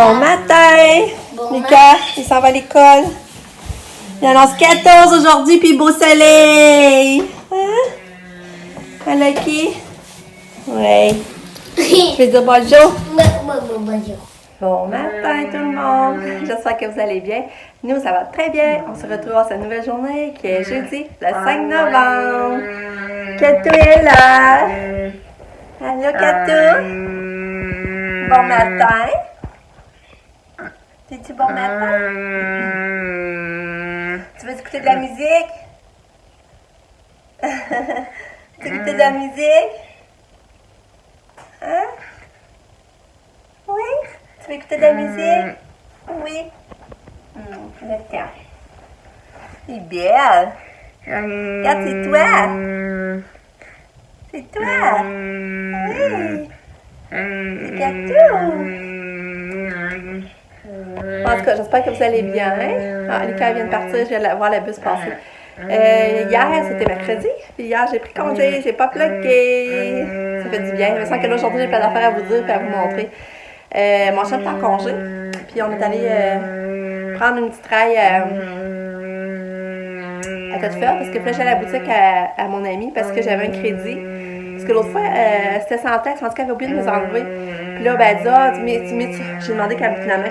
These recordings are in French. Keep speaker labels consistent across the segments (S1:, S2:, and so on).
S1: Bon matin! Mika, il s'en va à l'école. Il annonce 14 aujourd'hui, puis beau soleil! Hein? Elle qui? Oui. Je vais dire bonjour.
S2: Bonjour.
S1: Bon matin tout le monde! J'espère que vous allez bien. Nous, ça va très bien. On se retrouve à cette nouvelle journée qui est jeudi, le 5 novembre. Katou est là! Allô, Katou? Bon matin! C'est-tu bon matin? Tu veux écouter de la musique? Tu veux écouter de la musique? Hein? Oui? Tu veux écouter de la musique? Oui. Le temps. C'est belle. Regarde, c'est toi. C'est toi. Oui. C'est Katou. En tout cas, j'espère que vous allez bien. Ah, Lucas vient de partir, je viens de voir le bus passer. Hier, c'était mercredi. Puis hier, j'ai pris congé, j'ai pas bloqué. Ça fait du bien. Je sens que là, aujourd'hui, j'ai plein d'affaires à vous dire et à vous montrer. Mon chef est en congé. Puis on est allé prendre une petite traille à Tête-Fer parce que puis là, j'allais à la boutique à mon ami parce que j'avais un crédit. Parce que l'autre fois, c'était sans taxe, en tout cas, elle avait oublié de me les enlever. Puis là, ben, elle dit, j'ai demandé finalement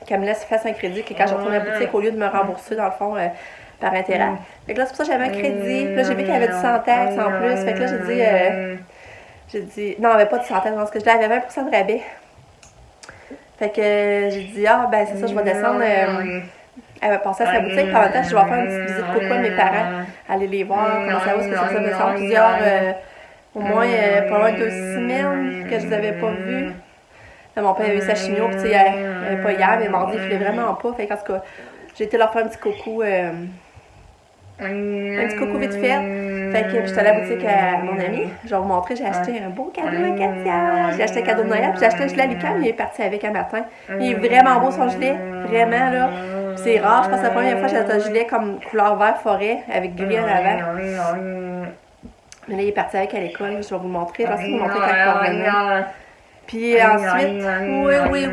S1: qu'elle me laisse faire un crédit, que quand je retourne à la boutique, au lieu de me rembourser, dans le fond, par intérêt. Fait que là, c'est pour ça que j'avais un crédit. Puis là, j'ai vu qu'il y avait du sans taxe en plus. Fait que là, j'ai dit, non, il n'y avait pas de sans taxe, parce que je l'avais 20% de rabais. Fait que j'ai dit, ben, c'est ça, je vais descendre. Elle va passer à sa boutique. Puis en même temps, je vais faire une petite visite coucou à mes parents, aller les voir, comment ça va, parce que ça me semble plusieurs. Au moins, pas loin de 2 semaines que je ne les avais pas vus. Là, mon père a eu sa chimio, puis il n'avait pas hier, mais mardi, il ne filait vraiment pas. Fait qu'en tout cas, j'ai été leur faire un petit coucou. Un petit coucou vite fait. Fait que j'étais à la boutique à mon ami. Je vais vous montrer, j'ai acheté un beau cadeau à Katia. J'ai acheté un cadeau de Noël, puis j'ai acheté un gilet à Lucas, il est parti avec un matin. Il est vraiment beau son gilet, vraiment là. Puis c'est rare, je pense que la première fois j'ai acheté un gilet comme couleur vert forêt avec gris en avant. Mais là, il est parti avec à l'école, je vais vous le montrer. Je vais vous montrer quand il va revenir. Puis ensuite, oui.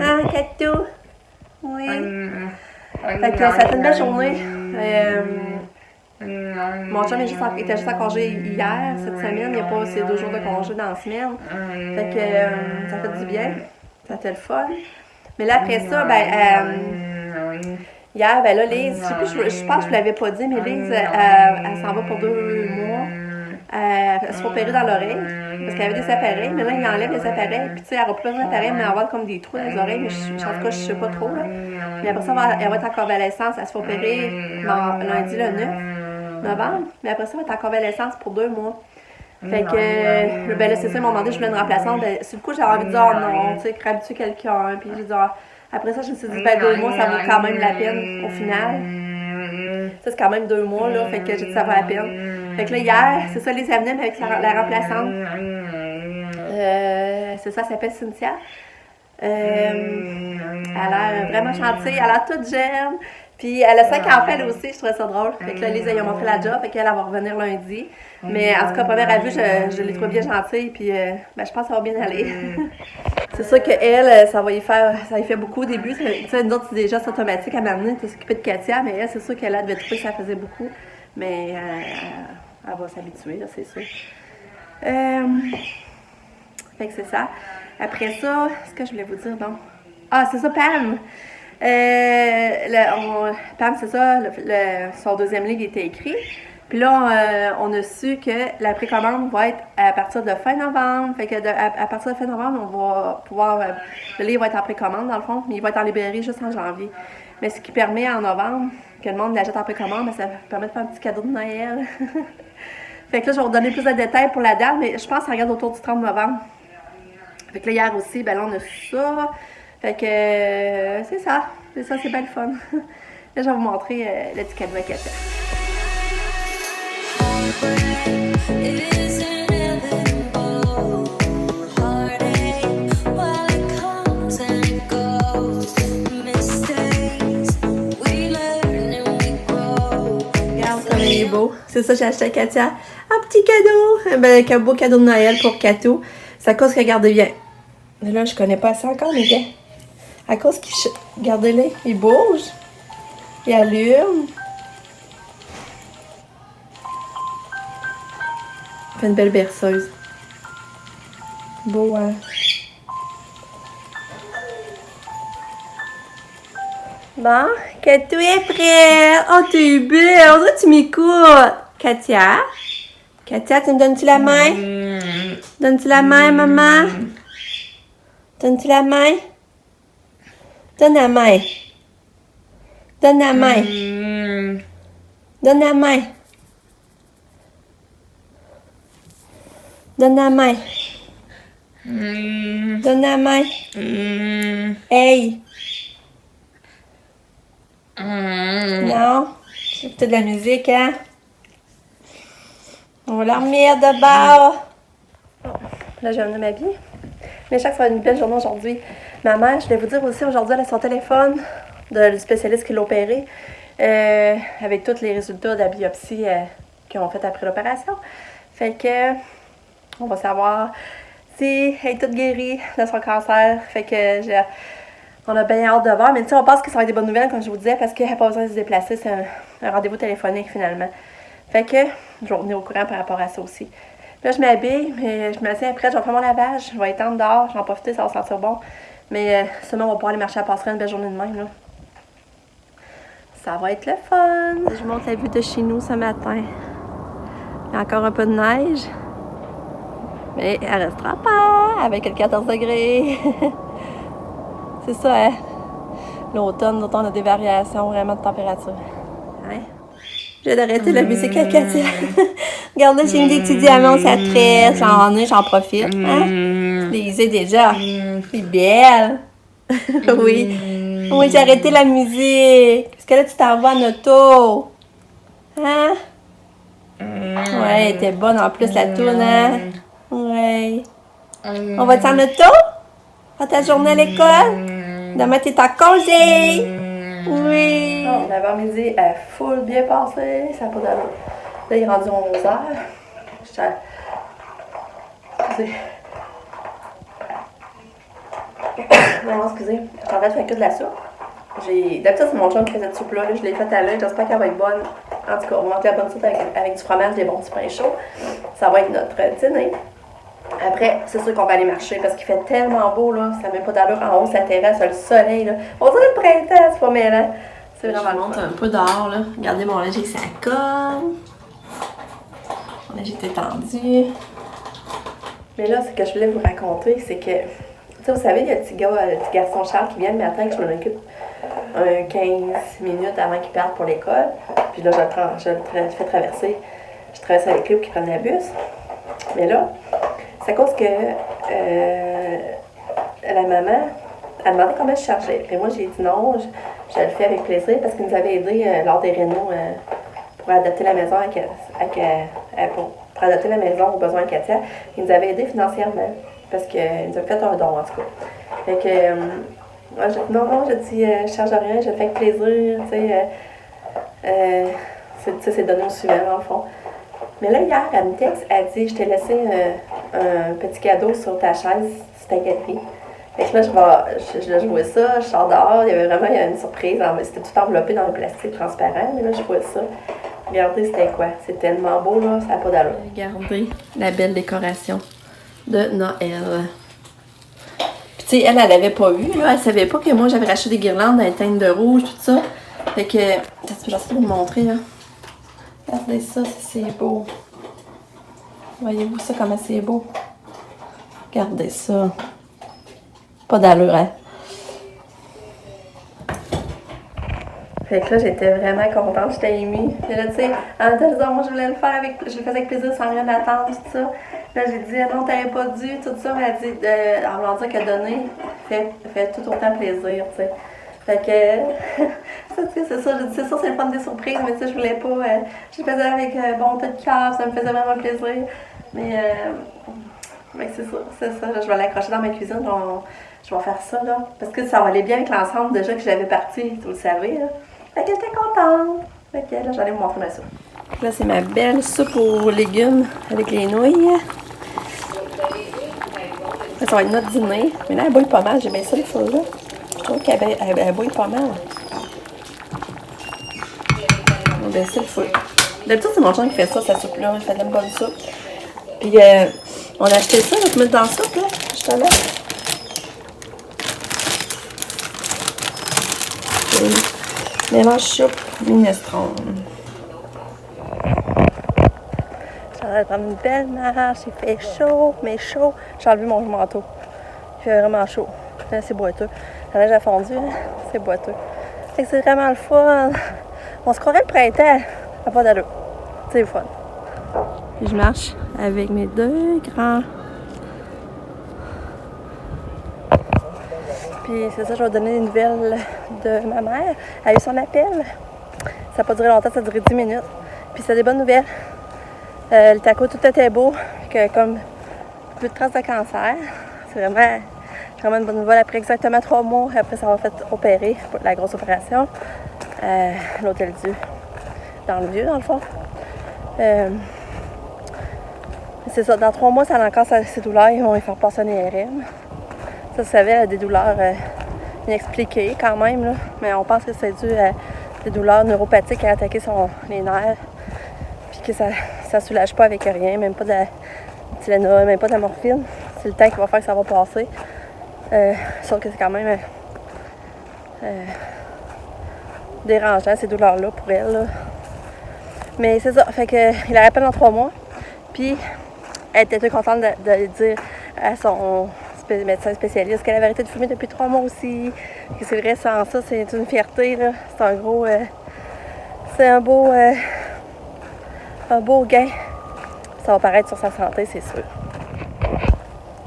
S1: Ah, Katou. Oui. Fait que ça a été une belle journée. Mon chum était juste en congé hier, cette semaine. Il n'y a pas ces 2 jours de congé dans la semaine. Fait que ça fait du bien. Ça a été le fun. Mais là, après ça, hier, ben là, Lise, je pense que je vous l'avais pas dit, mais Lise, elle s'en va pour 2 mois. Elle se fait opérer dans l'oreille, parce qu'elle avait des appareils, mais là, il enlève les appareils, puis tu sais, elle aura plus besoin d'appareils, mais elle va avoir comme des trous dans les oreilles, mais en tout cas, je sais pas trop, là. Mais après ça, elle va être en convalescence, elle se fait opérer lundi le 9 novembre, mais après ça, elle va être en convalescence pour 2 mois. Fait que, ben là, c'est ça, ils m'ont demandé, je voulais une remplaçante. Ben, sur le coup, j'avais envie de dire, oh non, tu sais, crève-tu quelqu'un, puis j'ai dit, après ça, je me suis dit, 2 mois, ça vaut quand même la peine, au final. Ça, c'est quand même 2 mois, là, fait que j'ai dit, ça vaut la peine. Fait que là, hier, c'est ça, les amenait avec la remplaçante. C'est ça, elle s'appelle Cynthia. Elle a l'air vraiment gentille, elle a l'air toute jeune. Puis elle a 5 enfants, elle aussi, je trouvais ça drôle. Fait que là, Lise, elle a montré la job, fait qu'elle va revenir lundi. Mais en tout cas, première à vue, je l'ai trouvée bien gentille, puis je pense que ça va bien aller. C'est sûr qu'elle, ça y fait beaucoup au début. Tu sais, nous autres, c'est déjà automatique à m'amener, de s'occuper de Katia, mais elle, c'est sûr qu'elle devait trouver que ça faisait beaucoup. Mais elle va s'habituer, là, c'est sûr. Fait que c'est ça. Après ça, ce que je voulais vous dire, donc? Ah, c'est ça, Pam! Pam, c'est ça, son 2e livre était écrit. Puis là, on a su que la précommande va être à partir de fin novembre. Fait que à partir de fin novembre, on va pouvoir. Le livre va être en précommande, dans le fond, mais il va être en librairie juste en janvier. Mais ce qui permet en novembre que le monde l'achète en précommande, ça permet de faire un petit cadeau de Noël. Fait que là, je vais vous donner plus de détails pour la date, mais je pense que ça regarde autour du 30 novembre. Fait que là, hier aussi, ben là, on a ça. Fait que c'est ça. C'est ça, c'est bien le fun. Là, je vais vous montrer le petit cadeau à Katia. Il est beau. C'est ça, j'ai acheté à Katia. Un petit cadeau. Un beau cadeau de Noël pour Katou. Ça cause qu'elle garde bien. Là, je connais pas ça encore, mais gars. À cause qu'il... Regardez-les, il bouge. Il allume. Il fait une belle berceuse. Beau, hein? Bon, Katou est prête. Oh, t'es belle. On dirait que tu m'écoutes. Katia? Katia, tu me donnes-tu la main? Donnes-tu la main, maman? Donnes-tu la main? Donne la main. Donne la main. Donne la main. Donne la main. Donne la main. Hey. Non? C'est peut-être de la musique, hein? On va la remettre de bord. Là, je viens de m'habiller. Mais chaque fois, une belle journée aujourd'hui. Ma mère, je voulais vous dire aussi, aujourd'hui, elle a son téléphone du spécialiste qui l'a opéré avec tous les résultats de la biopsie qu'ils ont fait après l'opération. Fait que, on va savoir si elle est toute guérie de son cancer. Fait que, on a bien hâte de voir. Mais tu sais, on pense que ça va être des bonnes nouvelles, comme je vous disais, parce qu'elle n'a pas besoin de se déplacer. C'est un rendez-vous téléphonique, finalement. Fait que, je vais revenir au courant par rapport à ça aussi. Là, je m'habille, mais je me tiens prête, je vais faire mon lavage, je vais étendre dehors, je vais en profiter, ça va sentir bon. Mais seulement, on va pouvoir aller marcher à la passerelle une belle journée de même, là. Ça va être le fun! Je vous montre la vue de chez nous ce matin. Il y a encore un peu de neige. Mais elle restera pas avec le 14 degrés. C'est ça, hein? L'automne, on a des variations vraiment de température. Hein? J'ai d'arrêter la musique à Katia. Regardez, j'ai mis des petits diamants, ça tresse. J'en profite. Hein? Je les ai déjà. C'est belle. Oui. Oui, j'ai arrêté la musique. Parce que là, tu t'en vas en auto. Hein? Ouais, elle était bonne en plus, la toune, hein? Ouais. On va-tu en auto? À ta journée à l'école? Demain, t'es en congé. Oui. Oh, l'avant-midi a full bien passé. Ça n'a pas d'allure. Là, il est rendu 11h. Excusez. Non, excusez. Je suis en train de faire que de la soupe. D'habitude, c'est mon chum qui faisait cette soupe-là. Là, je l'ai faite à l'œil. J'espère qu'elle va être bonne. En tout cas, on va monter la bonne soupe avec du fromage, des bons petits pains chauds. Ça va être notre dîner. Après, c'est sûr qu'on va aller marcher parce qu'il fait tellement beau, là. Ça n'a même pas d'allure en haut, sa terrasse, le soleil, là. On dirait le printemps, c'est pas mêlant. C'est vraiment je monte un peu dehors, là. Regardez mon linge avec sa colle. Mon linge est étendu. Mais là, ce que je voulais vous raconter, c'est que, tu sais, vous savez, il y a le petit garçon Charles qui vient le matin, que je m'en occupe 15 minutes avant qu'il parte pour l'école. Puis là, je le fais traverser. Je traverse avec lui pour qu'il prenne la bus. Mais là, c'est à cause que la maman a demandé combien je chargeais. Puis moi, j'ai dit non, je le fais avec plaisir parce qu'ils nous avaient aidé lors des rénaux pour adapter la maison pour adapter la maison aux besoins de Katia. Ils nous avaient aidé financièrement parce qu'ils nous avaient fait un don en tout cas. Fait que moi, j'ai dit non, je dis je charge rien, je le fais avec plaisir, c'est donné au suivant dans le fond. Mais là, hier, elle me texte, elle dit, je t'ai laissé un petit cadeau sur ta chaise, sur ta galerie. Fait que là, je vois ça, je sors dehors, il y avait une surprise, c'était tout enveloppé dans le plastique transparent, mais là, je vois ça. Regardez, c'était quoi? C'est tellement beau, là, ça n'a pas d'allure. Regardez la belle décoration de Noël. Puis, tu sais, elle l'avait pas vu, là, elle savait pas que moi, j'avais racheté des guirlandes dans les teintes de rouge, tout ça. Fait que, j'essaie de vous montrer, là. Regardez ça, c'est beau. Voyez-vous ça, comment c'est beau? Regardez ça. Pas d'allure, hein? Fait que là, j'étais vraiment contente, j'étais émue. Et là, tu sais, en disant, moi, je voulais le faire je le faisais avec plaisir sans rien attendre, tout ça. Là, j'ai dit, non, t'avais pas dû, tout ça. Mais elle dit, en voulant dire que donner fait tout autant plaisir, tu sais. Fait que, c'est ça, j'ai dit, c'est ça, c'est le fun des surprises, mais tu sais, je voulais pas, je le faisais avec bonté de cœur, ça me faisait vraiment plaisir. Mais c'est ça, là, je vais l'accrocher dans ma cuisine, je vais faire ça, là, parce que ça va aller bien avec l'ensemble déjà que j'avais parti, vous le savez, là. Fait que j'étais contente. Fait que là, j'allais vous montrer ma soupe. Là, c'est ma belle soupe aux légumes avec les nouilles. Là, ça va être notre dîner. Mais là, elle boule pas mal, j'ai bien ça, les choses là. trouve qu'elle bouille pas mal. On va baisser le feu. D'habitude, c'est mon chien qui fait ça, sa soupe-là. Il fait de la bonne soupe. Puis, on a acheté ça, on va te mettre dans la soupe, là, justement. Mélange soupe minestrone. J'ai envie de prendre une belle marche, il fait chaud, mais chaud. J'ai enlevé mon manteau. Il fait vraiment chaud. Là, c'est boiteux. La neige a fondu, hein? C'est boiteux. Fait que c'est vraiment le fun. On se croirait le printemps. Ça n'a pas d'allure. C'est le fun. Puis je marche avec mes deux grands. Puis c'est ça, je vais donner une nouvelle de ma mère. Elle a eu son appel. Ça n'a pas duré longtemps, ça a duré 10 minutes. Puis c'est des bonnes nouvelles. Le taco, tout était beau. Que comme plus de traces de cancer. C'est vraiment une bonne nouvelle. Après exactement 3 mois, après ça va fait opérer, la grosse opération. L'Hôtel Dieu. Dans le vieux, dans le fond. C'est ça, dans 3 mois, ça a encore ses douleurs. Ils vont lui faire passer un IRM. Ça, vous savez, elle a des douleurs inexpliquées quand même. Là. Mais on pense que c'est dû à des douleurs neuropathiques qui ont attaqué les nerfs. Puis que ça ne soulage pas avec rien, même pas de Tylenol, même pas de la morphine. C'est le temps qui va faire que ça va passer. Sauf que c'est quand même dérangeant, ces douleurs-là, pour elle. Là. Mais c'est ça, fait que il la rappelle dans 3 mois. Puis elle était très contente de dire à son médecin spécialiste qu'elle avait arrêté de fumer depuis 3 mois aussi. Que c'est vrai, sans ça, c'est une fierté, là. C'est un gros... c'est un beau gain. Ça va paraître sur sa santé, c'est sûr.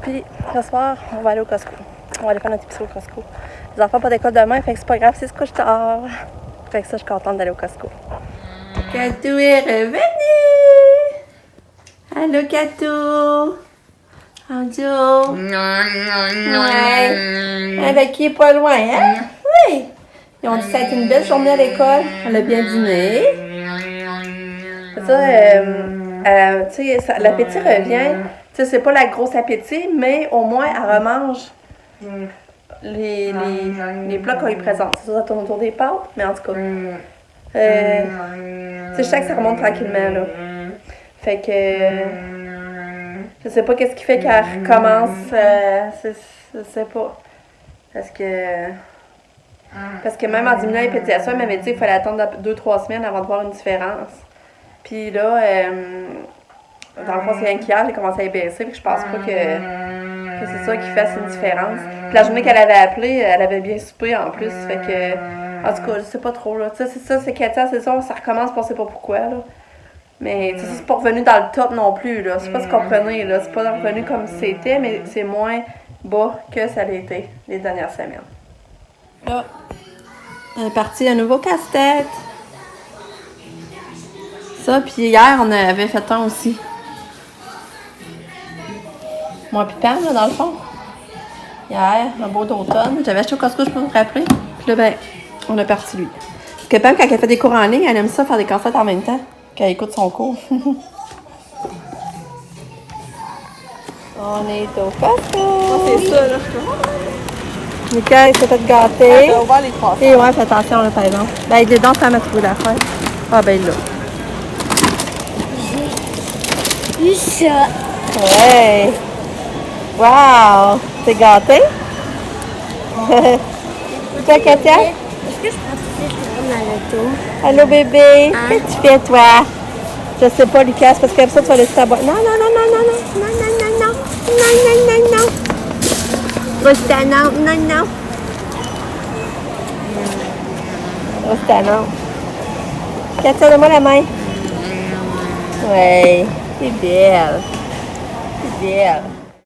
S1: Puis, ce soir, on va aller au Costco. On va aller faire notre épicerie au Costco. Les enfants pas d'école demain, fait que c'est pas grave, c'est ce que je tard. Fait que ça, je suis contente d'aller au Costco. Catou est revenu! Allô, Catou! Bonjour! Ouais! Avec qui est pas loin, hein? Oui! Ils ont dit que ça a été une belle journée à l'école. On a bien dîné. C'est ça, tu sais, l'appétit revient. Tu sais, c'est pas la grosse appétit, mais au moins, elle remange les plats qu'on lui présente. C'est ça, ça tourne autour des pâtes, mais en tout cas. Tu sais, je sais que ça remonte tranquillement, là. Fait que... je sais pas qu'est-ce qui fait qu'elle recommence. Je sais pas. Parce que même en diminuant les pédiations, elle m'avait dit qu'il fallait attendre 2-3 semaines avant de voir une différence. Puis là, dans le fond, c'est inquiétant, j'ai commencé à y baisser, puis je pense pas que c'est ça qui fasse une différence. Puis la journée qu'elle avait appelé, elle avait bien soupé en plus, fait que... En tout cas, je sais pas trop, là. Tu sais, c'est ça, c'est inquiétant, c'est ça, ça recommence, on sait pas pourquoi, là. Mais tu sais, c'est pas revenu dans le top non plus, là. C'est pas ce qu'on comprenez, là. C'est pas revenu comme c'était, mais c'est moins bas que ça l'a été les dernières semaines. Là, on est parti un nouveau casse-tête. Ça, puis hier, on avait fait un aussi. Moi puis Pam, là, dans le fond. Hier, un beau d'automne. J'avais acheté au Costco, je peux vous rappeler. Puis là, ben, on a parti lui. Parce que Pam, quand elle fait des cours en ligne, elle aime ça faire des casse-têtes en même temps. Quand elle écoute son cours. On est au Costco. Oh, c'est ça, là. Mika, il s'est fait gâter. On va les passer. Et ouais, fais attention, là, par exemple. Ben, dedans, ça m'a trouvé l'affaire. Ah, ben là.
S2: J'ai ça.
S1: Ouais. Wow. T'es gâté? Toi, Katia?
S2: Est-ce que je peux passer dans l'auto?
S1: Allô, bébé? Qu'est-ce que tu fais, toi? Je sais pas, Lucas, parce que comme ça, tu vas laisser ta boîte. Non, non, non, non, non, non, non, non, non, non, non, non, non, non. Resta, non, non, non. Resta, non. Katia, donne-moi la main. Ouais, c'est belle. C'est belle.